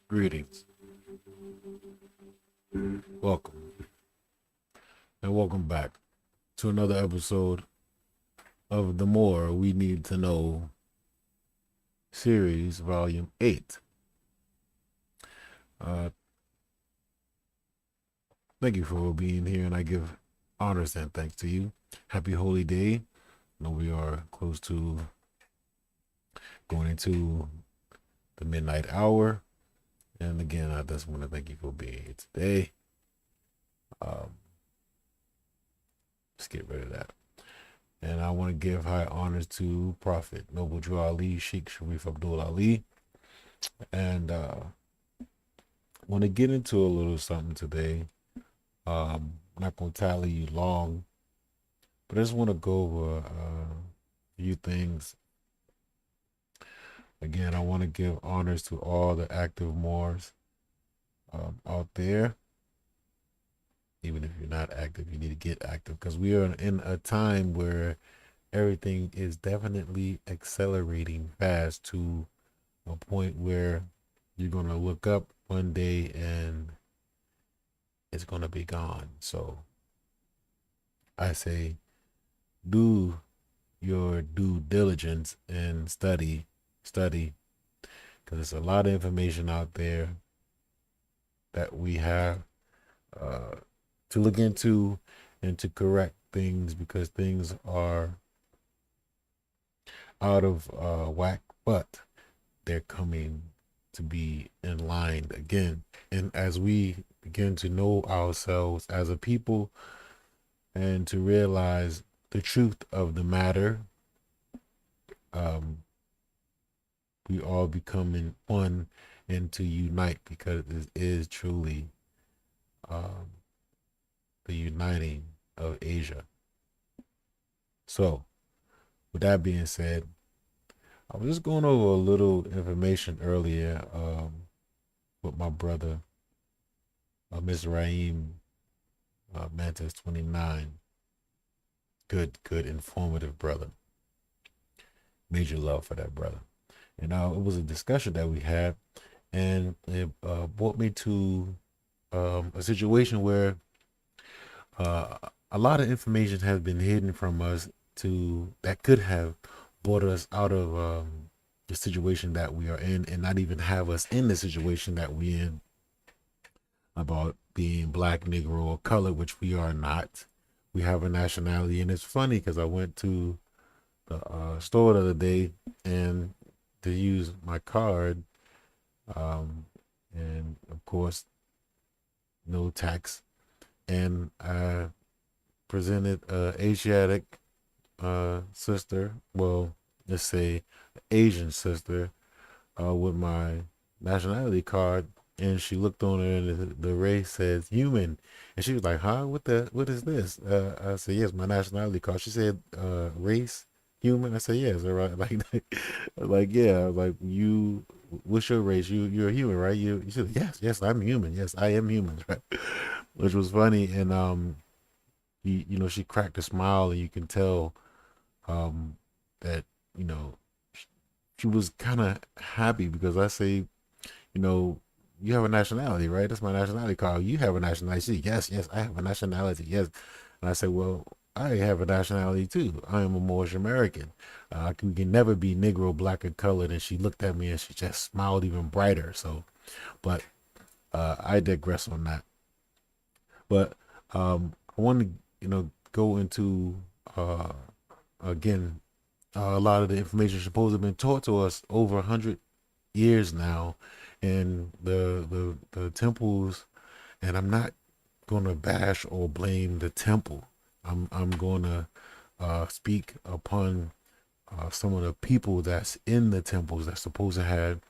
Greetings, welcome, and welcome back to another episode of the More We Need to Know series, Volume 8. Uh, Thank you for being here, and I give honors and thanks to you. Happy Holy Day. I know we are close to going into the midnight hour, and again, I just want to thank you for being here today. Um, let's get rid of that. And I want to give high honors to Prophet Noble Drew Ali, Sheikh Sharif Abdul Ali, and want to get into a little something today. I'm not going to tally you long, but I just want to go over a few things. Again, I want to give honors to all the active Moors out there. Even if you're not active, you need to get active, because we are in a time where everything is definitely accelerating fast to a point where you're going to look up one day and it's going to be gone. So I say, do your due diligence and study, because there's a lot of information out there that we have to look into and to correct things, because things are out of whack, but they're coming to be in line again. And as we begin to know ourselves as a people and to realize the truth of the matter, we all becoming one and to unite, because it is truly the uniting of Asia. So, with that being said, I was just going over a little information earlier with my brother, Mr. Raheem Mantis 29. Good, informative brother. Major love for that brother. And it was a discussion that we had, and it brought me to a situation where a lot of information has been hidden from us that could have brought us out of the situation that we are in, and not even have us in the situation that we're in, about being black, Negro, or color, which we are not. We have a nationality. And it's funny because I went to the store the other day and to use my card, and of course, no tax. And I presented a Asiatic sister, well, let's say Asian sister, with my nationality card, and she looked on it, and the race says human, and she was like, "Huh? What is this?" I said, "Yes, my nationality card." She said, "Race human." I said, "Yes." All right, like yeah, like you. What's your race? You're a human, right? You said, "Yes, I'm human. Yes, I am human." Right, which was funny, and she cracked a smile, and you can tell that you know she was kind of happy, because I say, you know, you have a nationality, right? That's my nationality card. You have a nationality. She, yes, I have a nationality. Yes. And I said, well, I have a nationality too. I am a Moorish American. We can never be Negro, black, or colored. And she looked at me and she just smiled even brighter. So, but I digress on that. But I want to, go into again a lot of the information supposed to have been taught to us over 100 years now, and the temples. And I'm not gonna bash or blame the temple. I'm gonna speak upon some of the people that's in the temples that's supposed to have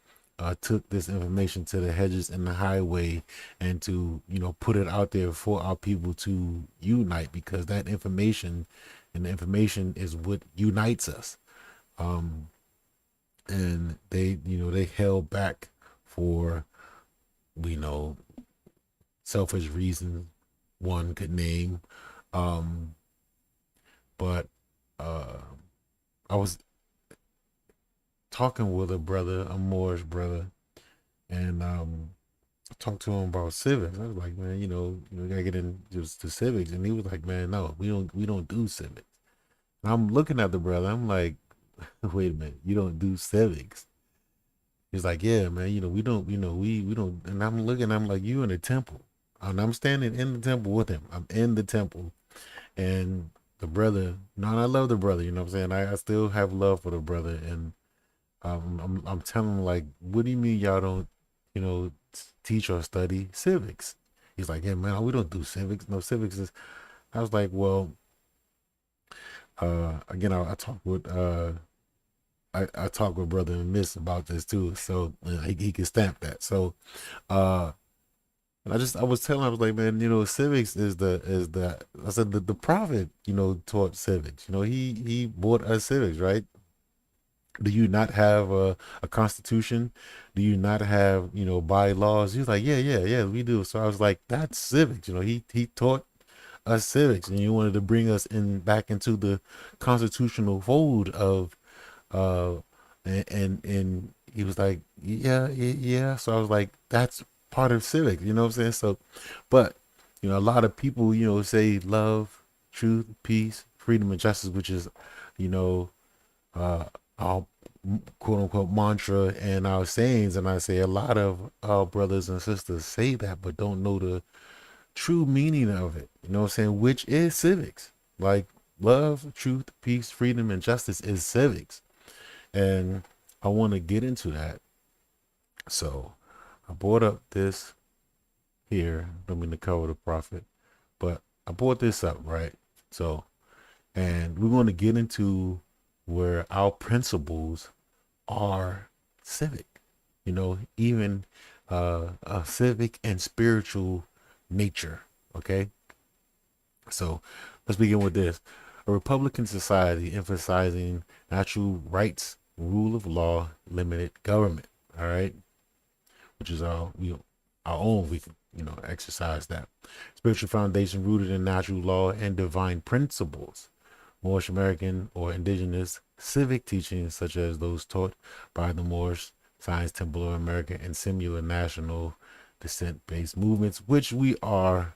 took this information to the hedges and the highway and to put it out there for our people to unite, because that information and the information is what unites us. um and they held back for, we know, selfish reasons one could name. um but uh I was talking with a brother, a Moorish brother, and I talked to him about civics. I was like, man, we gotta get into to civics, and he was like, man, no, we don't do civics. And I'm looking at the brother, I'm like, wait a minute, you don't do civics? He's like, yeah, man, we don't, we don't. And I'm looking, I'm like, you in the temple, and I'm standing in the temple with him. I'm in the temple, and the brother, no, and I love the brother. You know what I'm saying? I still have love for the brother, and I'm telling him, like, what do you mean y'all don't, teach or study civics? He's like, yeah, man, we don't do civics. No, civics is. I was like, well, again, I talked with I talked with brother and miss about this too, so he can stamp that. So uh, and I was telling, I was like, man, civics is the I said the prophet, taught civics. He bought us civics, right? Do you not have a constitution? Do you not have, bylaws? He's like, yeah, yeah, yeah, we do. So I was like, that's civics. He taught us civics, and you wanted to bring us in back into the constitutional fold of uh and he was like, yeah, yeah, yeah. So I was like, that's part of civics, you know what I'm saying? So, but a lot of people, say love, truth, peace, freedom, and justice, which is, you know, uh, our quote unquote mantra and our sayings. And I say a lot of our brothers and sisters say that, but don't know the true meaning of it. You know what I'm saying? Which is civics. Like love, truth, peace, freedom, and justice is civics. And I want to get into that. So I brought up this here. Don't mean to cover the prophet, but I brought this up, right? So, and we're going to get into where our principles are civic, even a civic and spiritual nature. Okay. So let's begin with this. A Republican society emphasizing natural rights, rule of law, limited government. All right. Which is our own. We can, exercise that. Spiritual foundation rooted in natural law and divine principles. Moorish American or indigenous civic teachings, such as those taught by the Moorish Science Temple of America and similar national descent based movements, which we are,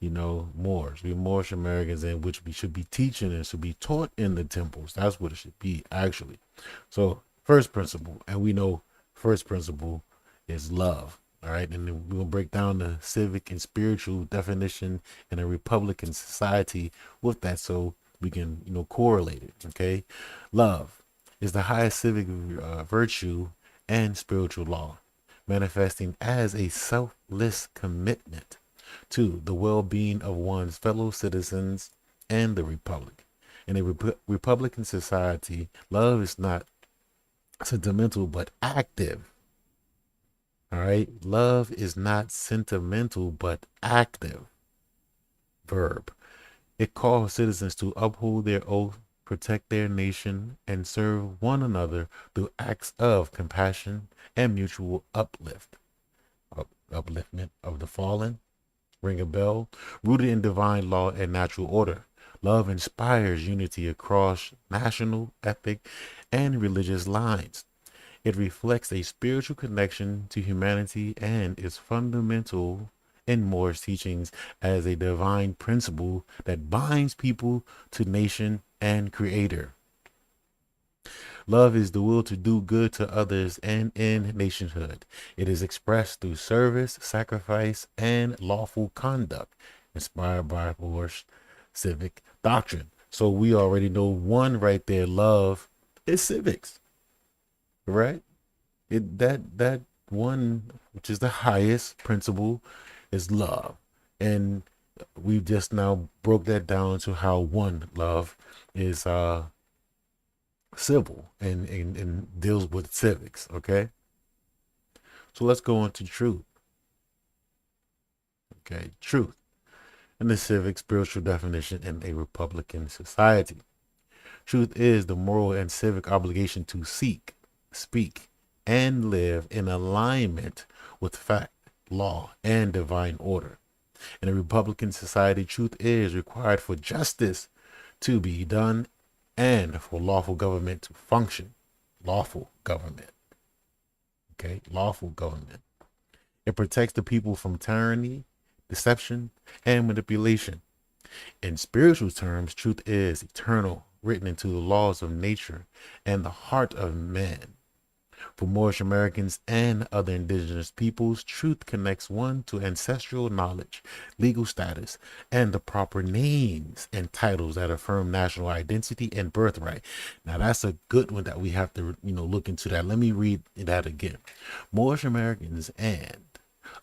Moors. We're Moorish Americans, in which we should be teaching and should be taught in the temples. That's what it should be, actually. So, first principle, and we know first principle is love. All right, and then we're gonna break down the civic and spiritual definition in a Republican society with that, so we can correlate it. Okay, love is the highest civic virtue and spiritual law, manifesting as a selfless commitment to the well-being of one's fellow citizens and the republic. In a Republican society, love is not sentimental but active. All right. Love is not sentimental, but active. Verb. It calls citizens to uphold their oath, protect their nation, and serve one another through acts of compassion and mutual uplift. Upliftment of the fallen. Ring a bell. Rooted in divine law and natural order. Love inspires unity across national, ethnic, and religious lines. It reflects a spiritual connection to humanity and is fundamental in Moore's teachings as a divine principle that binds people to nation and creator. Love is the will to do good to others and in nationhood. It is expressed through service, sacrifice, and lawful conduct, inspired by Moore's civic doctrine. So we already know one right there. Love is civics, right? That one, which is the highest principle, is love. And we've just now broke that down to how one love is civil and deals with civics. Okay. So let's go into truth. Okay, truth and the civic spiritual definition in a Republican society. Truth is the moral and civic obligation to seek, speak, and live in alignment with fact, law, and divine order. In a Republican society, truth is required for justice to be done and for lawful government to function. Lawful government. Okay, lawful government. It protects the people from tyranny, deception, and manipulation. In spiritual terms, truth is eternal, written into the laws of nature and the heart of man. For Moorish Americans and other indigenous peoples, truth connects one to ancestral knowledge, legal status, and the proper names and titles that affirm national identity and birthright. Now that's a good one that we have to, look into that. Let me read that again. Moorish Americans and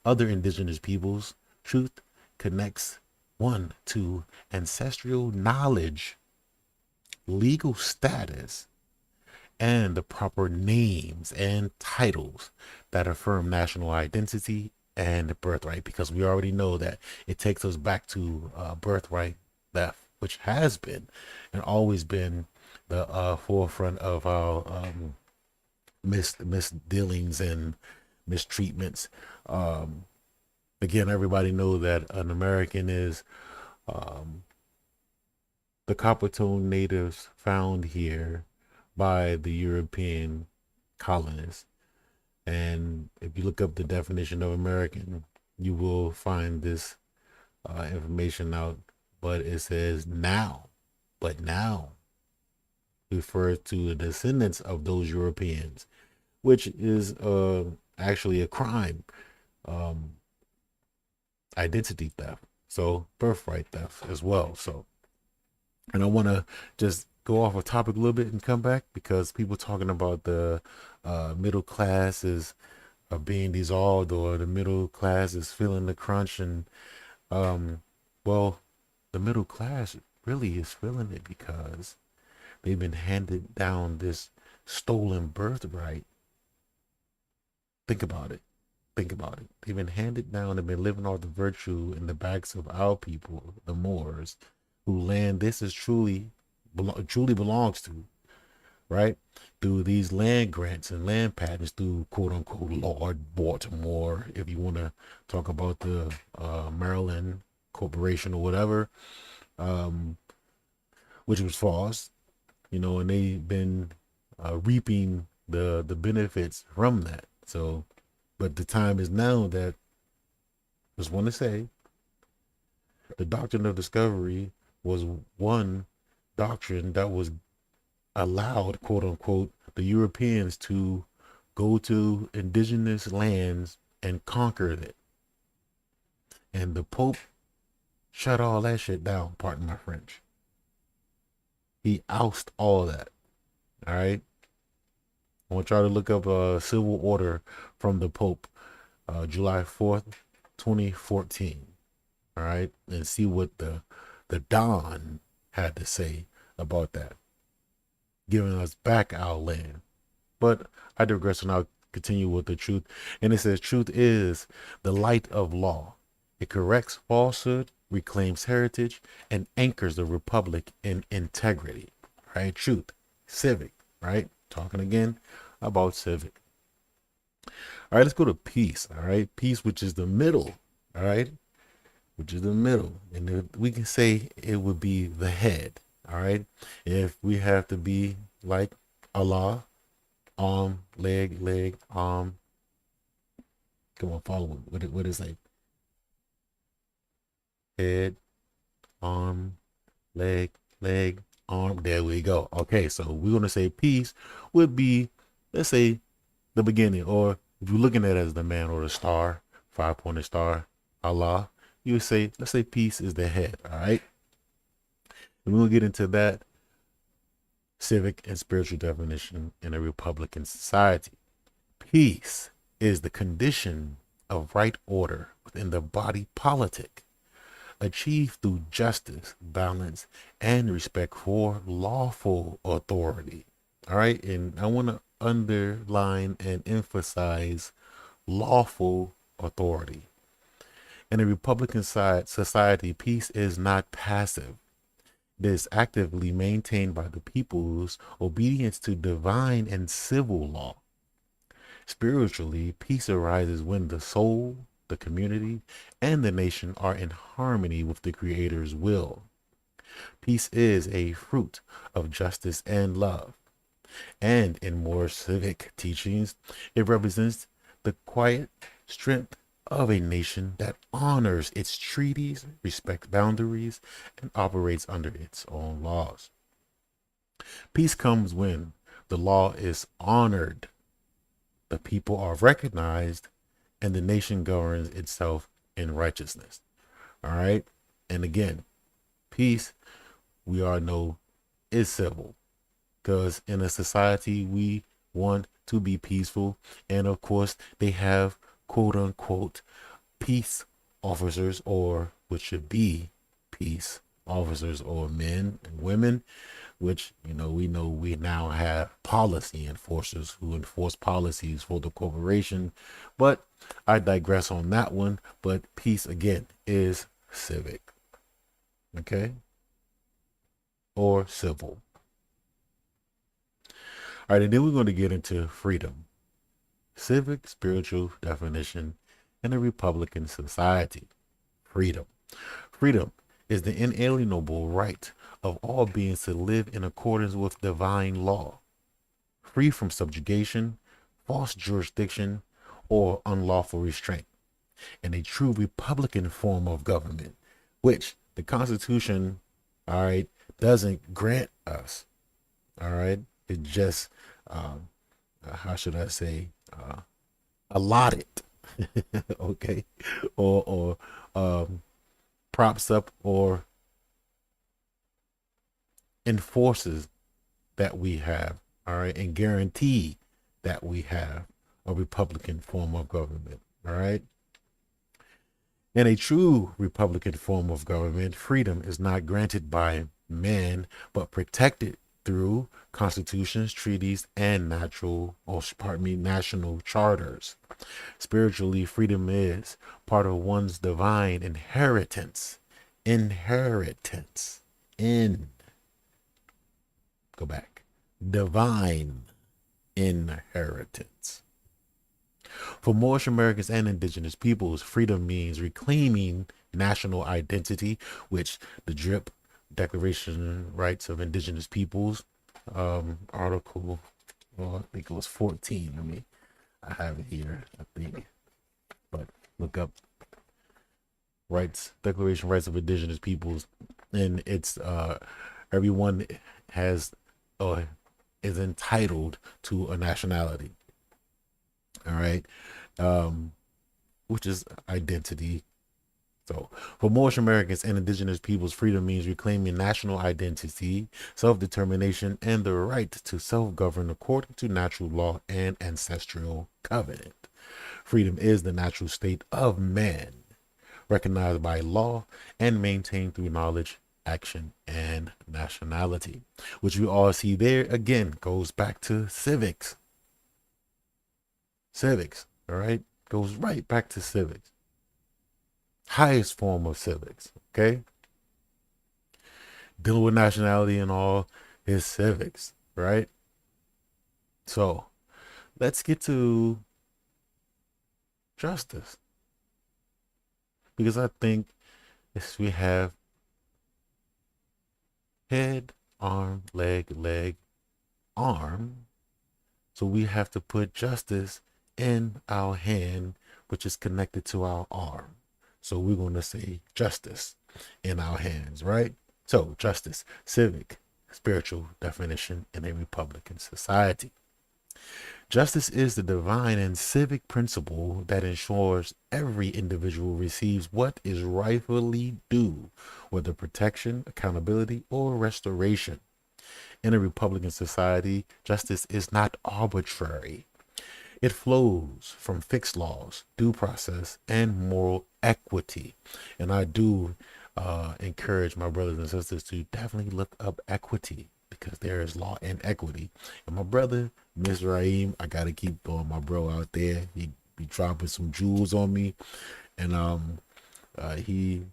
other indigenous peoples, truth connects one to ancestral knowledge, legal status, and the proper names and titles that affirm national identity and birthright, because we already know that it takes us back to birthright theft, which has been and always been the forefront of our misdealings and mistreatments. Again, everybody know that an American is the Coppertone natives found here by the European colonists. And if you look up the definition of American, you will find this information out. But it says now, but now refers to the descendants of those Europeans, which is actually a crime, um, identity theft. So birthright theft as well. So, and I want to just go off a topic a little bit and come back, because people talking about the middle class is being dissolved, or the middle class is feeling the crunch. And um, well, the middle class really is feeling it because they've been handed down this stolen birthright. Think about it. Think about it. They've been handed down and been living off the virtue in the backs of our people, the Moors, who land this is truly belongs to, right? Through these land grants and land patents, through quote unquote Lord Baltimore, if you want to talk about the Maryland Corporation or whatever, um, which was false, and they've been reaping the benefits from that. So, but the time is now that, just want to say, the doctrine of discovery was one doctrine that was allowed, quote unquote, the Europeans to go to indigenous lands and conquer it. And the Pope shut all that shit down, pardon my French. He ousted all that. All right. I want y'all to look up a civil order from the Pope, July 4th, 2014. All right. And see what the Don had to say about that, giving us back our land. But I digress, and I'll continue with the truth. And it says, truth is the light of law. It corrects falsehood, reclaims heritage, and anchors the republic in integrity. Right? Truth. Civic. Right? Talking again about civic. All right, let's go to peace. All right. Peace, which is the middle. All right. Which is the middle. And we can say it would be the head. All right. If we have to be like Allah, arm, leg, arm. Come on, follow me. What is like? Head, arm, leg, arm. There we go. Okay, so we're gonna say peace would be, let's say, the beginning, or if you're looking at it as the man or the star, 5-pointed star, Allah, you would say, let's say peace is the head. All right. And we'll get into that civic and spiritual definition in a Republican society. Peace is the condition of right order within the body politic, achieved through justice, balance, and respect for lawful authority. All right. And I want to underline and emphasize lawful authority. In a Republican society, peace is not passive. It is actively maintained by the people's obedience to divine and civil law. Spiritually, peace arises when the soul, the community, and the nation are in harmony with the Creator's will. Peace is a fruit of justice and love. And in more civic teachings, it represents the quiet strength of a nation that honors its treaties, respects boundaries, and operates under its own laws. Peace comes when the law is honored, the people are recognized, and the nation governs itself in righteousness. All right. And again, peace, we all know, is civil, because in a society, we want to be peaceful. And of course, they have quote unquote peace officers, or which should be peace officers, or men and women, which, we know we now have policy enforcers who enforce policies for the corporation. But I digress on that one. But peace, again, is civic, okay, or civil. All right, and then we're going to get into freedom, civic, spiritual definition in a Republican society. Freedom. Freedom is the inalienable right of all beings to live in accordance with divine law, free from subjugation, false jurisdiction, or unlawful restraint, and a true Republican form of government, which the Constitution, all right, doesn't grant us. All right, it just, how should I say, allotted, okay, or props up or enforces that we have, all right, and guarantee that we have a Republican form of government, all right. In a true Republican form of government, freedom is not granted by man, but protected through constitutions, treaties, and national charters. Spiritually, freedom is part of one's divine inheritance. Inheritance. Go back. Divine inheritance. For Moorish Americans and indigenous peoples, freedom means reclaiming national identity, which the DRIP, Declaration Rights of Indigenous Peoples, article, well, I think it was 14. I have it here, I think, but look up Declaration Rights of Indigenous Peoples, and it's everyone has is entitled to a nationality. All right, which is identity. So, for Moorish Americans and indigenous peoples, freedom means reclaiming national identity, self-determination, and the right to self-govern according to natural law and ancestral covenant. Freedom is the natural state of man, recognized by law and maintained through knowledge, action, and nationality, which we all see there again goes back to civics. Civics, all right, goes right back to civics. Highest form of civics, okay? Dealing with nationality and all is civics, right? So let's get to justice, because I think if we have head, arm, leg, arm, so we have to put justice in our hand, which is connected to our arm. So we're going to say justice in our hands, right? So justice, civic, spiritual definition in a Republican society. Justice is the divine and civic principle that ensures every individual receives what is rightfully due, whether protection, accountability, or restoration. In a Republican society, justice is not arbitrary. It flows from fixed laws, due process, and moral equity. And I do encourage my brothers and sisters to definitely look up equity, because there is law and equity. And my brother, Mr. Raheem, I got to keep throwing my bro out there. He be dropping some jewels on me, and he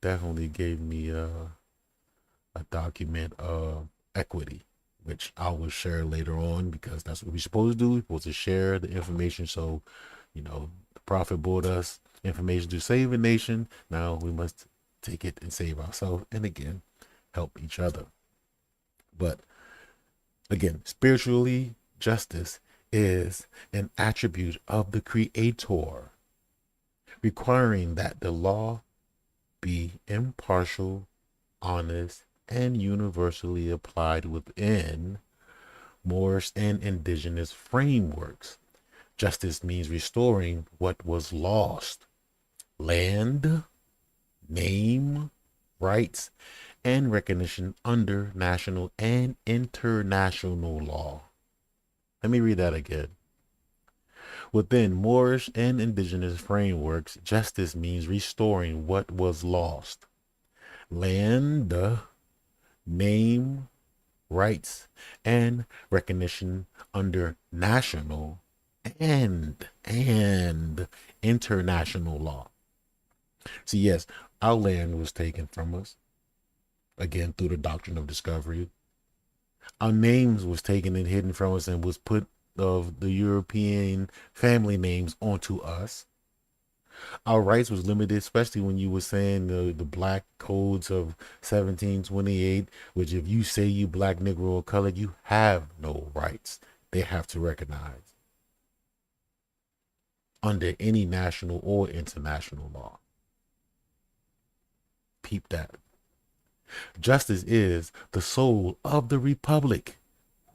definitely gave me a document of equity, which I will share later on because that's what we're supposed to do. We're supposed to share the information. So, the prophet brought us information to save a nation. Now we must take it and save ourselves, and again, help each other. But again, spiritually, justice is an attribute of the Creator, requiring that the law be impartial, honest, and universally applied within Moorish and indigenous frameworks. Justice means restoring what was lost: land, name, rights, and recognition under national and international law. Let me read that again. Within Moorish and indigenous frameworks, justice means restoring what was lost: land, name, rights, and recognition under national and international law. So yes, our land was taken from us, again through the doctrine of discovery. Our names was taken and hidden from us and was put of the European family names onto us. Our rights was limited, especially when you were saying the black codes of 1728, which if you say you black, Negro, or colored, you have no rights. They have to recognize under any national or international law. Peep that. Justice is the soul of the republic.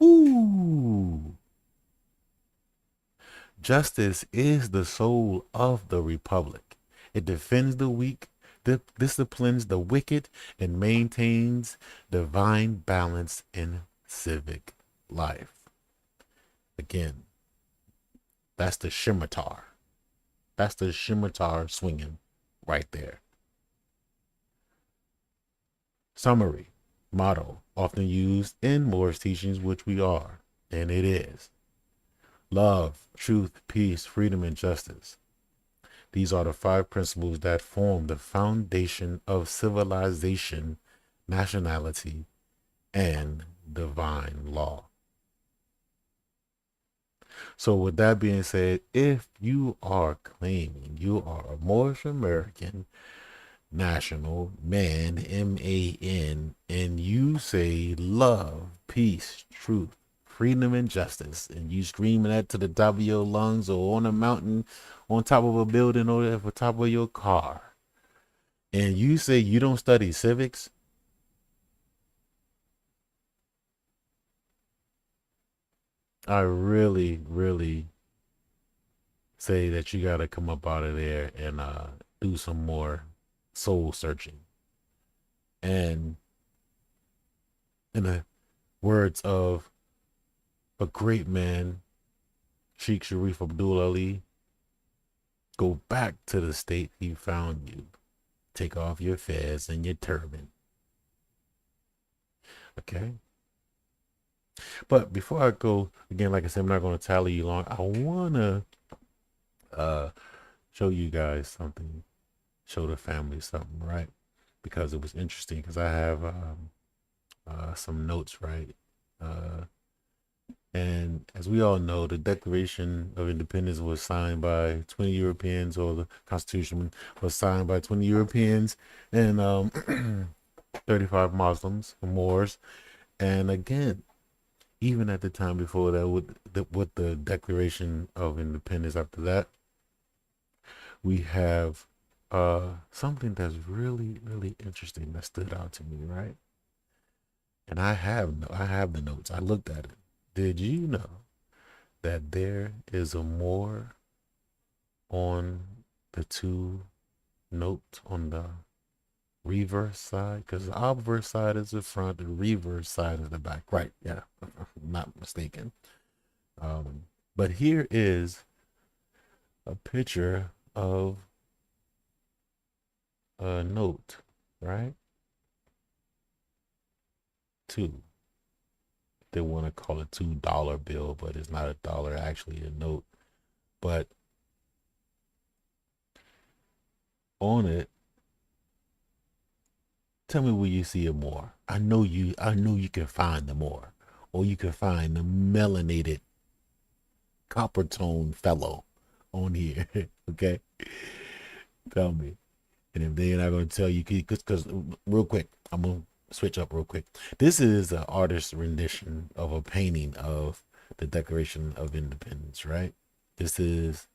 Ooh. Justice is the soul of the republic. It defends the weak, disciplines the wicked, and maintains divine balance in civic life. Again, that's the scimitar. That's the scimitar swinging right there. Summary, motto, often used in Moorish teachings, which we are, and it is: love, truth, peace, freedom, and justice. These are the 5 principles that form the foundation of civilization, nationality, and divine law. So with that being said, if you are claiming you are a Moorish American national man, MAN, and you say love, peace, truth, freedom, and justice, and you screaming that to the top of your lungs or on a mountain, on top of a building, or at the top of your car, and you say you don't study civics, I really, really say that you got to come up out of there and do some more soul searching. And in the words of a great man, Sheikh Sharif Abdul Ali, go back to the state he found you. Take off your fez and your turban. Okay? But before I go, again, like I said, I'm not going to tally you long. I want to show you guys something, show the family something, right? Because it was interesting, because I have some notes, right? And as we all know, the Declaration of Independence was signed by 20 Europeans, or the Constitution was signed by 20 Europeans and 35 Muslims and Moors. And again, even at the time before that, with the Declaration of Independence, after that, we have something that's really, really interesting that stood out to me, right? And I have the notes. I looked at it. Did you know that there is a Moor on the 2 notes on the reverse side? Because the obverse side is the front, the reverse side is the back. Right? Yeah, I'm not mistaken. But here is a picture of a note, right? 2. They want to call it $2 bill, but it's not a dollar, actually a note. But on it, tell me where you see a Moor. I know you can find the Moor. Or you can find the melanated copper tone fellow on here. Okay? Tell me. And if they're not gonna tell you, because real quick, I'm gonna switch up real quick. This is an artist's rendition of a painting of the Declaration of Independence, right? This is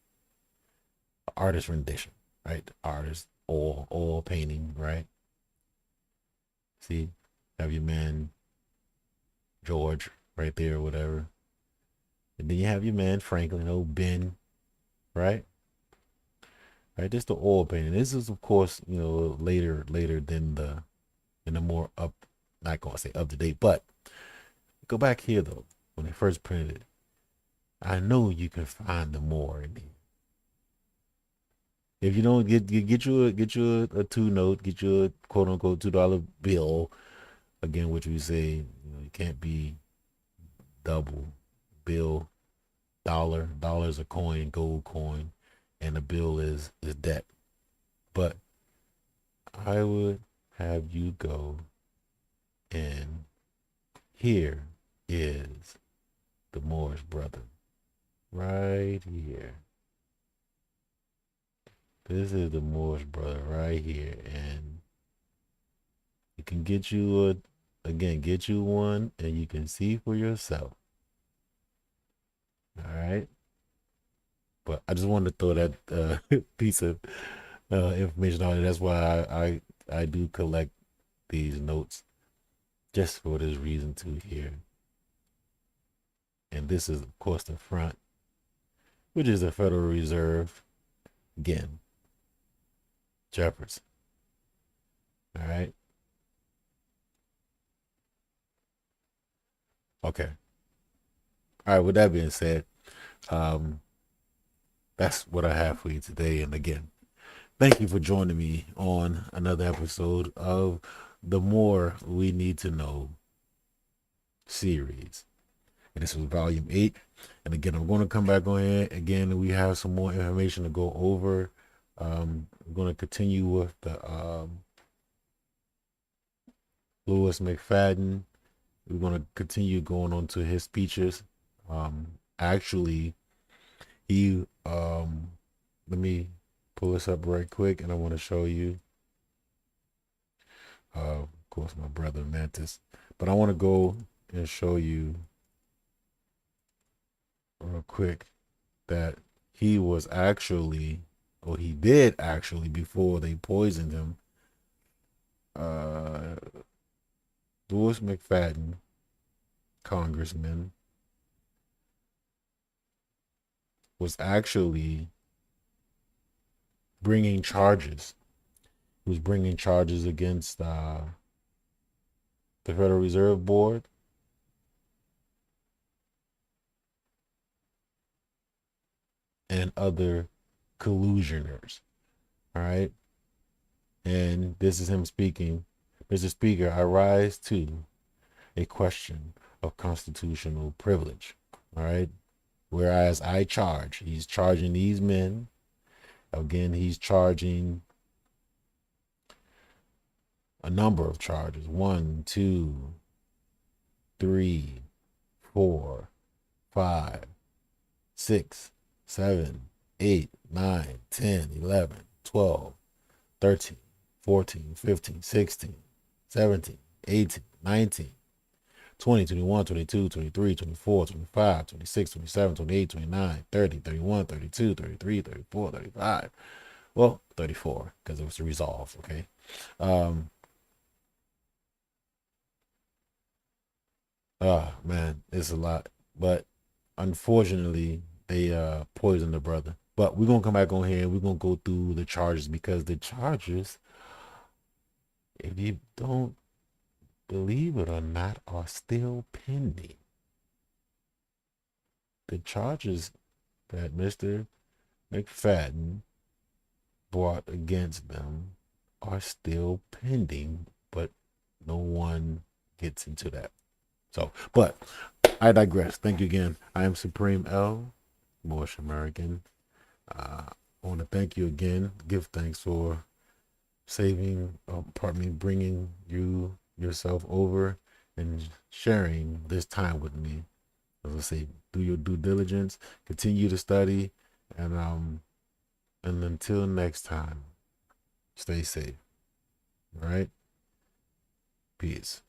an artist rendition, right? Artist oil painting, right? See, have your man George right there, or whatever, and then you have your man Franklin, old Ben, right? Right. This the oil painting. This is, of course, later than the in the more up, not gonna say up to date, but go back here though when they first printed it. I know you can find the more in here. If you don't get you a 2 note, get you a quote unquote $2 bill. Again, which we say, it can't be double bill. Dollar's a coin, gold coin, and a bill is debt. But I would have you go, and here is the Moor's brother right here. This is the Moor's brother right here, and you can get you one, and you can see for yourself. All right, but I just wanted to throw that piece of information on it. That's why I do collect these notes just for this reason too here. And this is, of course, the front, which is the Federal Reserve. Again, Jefferson. All right. Okay. All right. With that being said, um, that's what I have for you today. And again, thank you for joining me on another episode of the More We Need to Know series. And this was volume 8. And again, I'm going to come back on here. Again, we have some more information to go over. We're going to continue with the Louis McFadden. We're going to continue going on to his speeches. Actually, he let me pull this up right quick, and I want to show you. Of course, my brother Mantis, but I want to go and show you real quick that he was actually, or he did actually, before they poisoned him. Louis McFadden, congressman, was actually bringing charges. He was bringing charges against the Federal Reserve Board and other collusioners. All right. And this is him speaking. Mr. Speaker, I rise to a question of constitutional privilege. All right. Whereas he's charging these men. Again, he's charging a number of charges: 1, 2, 3, 4, 5, 6, 7, 8, 9, 10, 11, 12, 13, 14, 15, 16, 17, 18, 19, 20, 21, 22, 23, 24, 25, 26, 27, 28, 29, 30, 31, 32, 33, 34, 35. Well, 34, because it was resolved, okay? Man, it's a lot. But unfortunately, they poisoned the brother. But we're gonna come back on here and we're gonna go through the charges, because the charges, if you don't believe it or not, are still pending. The charges that Mr. McFadden brought against them are still pending, but no one gets into that. So, but I digress. Thank you again. I am Supreme L, Moorish American. I want to thank you again. Give thanks for saving, pardon me, bringing yourself over and sharing this time with me. As I say, do your due diligence, continue to study, and until next time, stay safe. All right, peace.